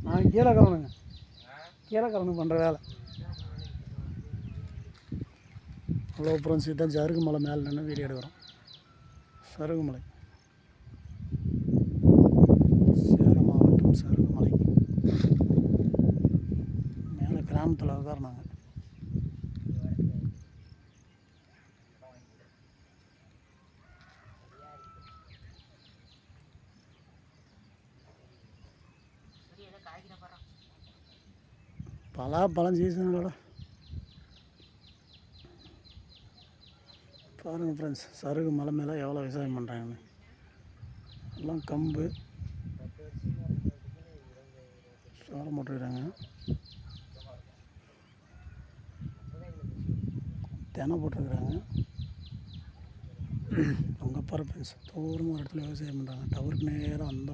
நான் கீழே கரணுங்க பண்ணுற வேலை. அவ்வளோ அப்புறம் தான் சருகு மலை மேலே நின்று வீடியோ எடுக்கிறோம். சருகுமலை, சேலம் மாவட்டம் சருகுமலை மேலே கிராமத்தில் உட்காருனாங்க. பலாப்பழம் சீசனோட பாருங்கள் ஃப்ரெண்ட்ஸ், சருகு மலை மேலே எவ்வளோ விவசாயம் பண்ணுறாங்கன்னு. எல்லாம் கம்பு சோளம் போட்டுருக்குறாங்க, தெனை போட்டுருக்குறாங்க. அங்கே பாரு ஃப்ரெண்ட்ஸ், தூரமாக ஒரு இடத்துல விவசாயம் பண்ணுறாங்க. டவருக்கு நேராக அந்த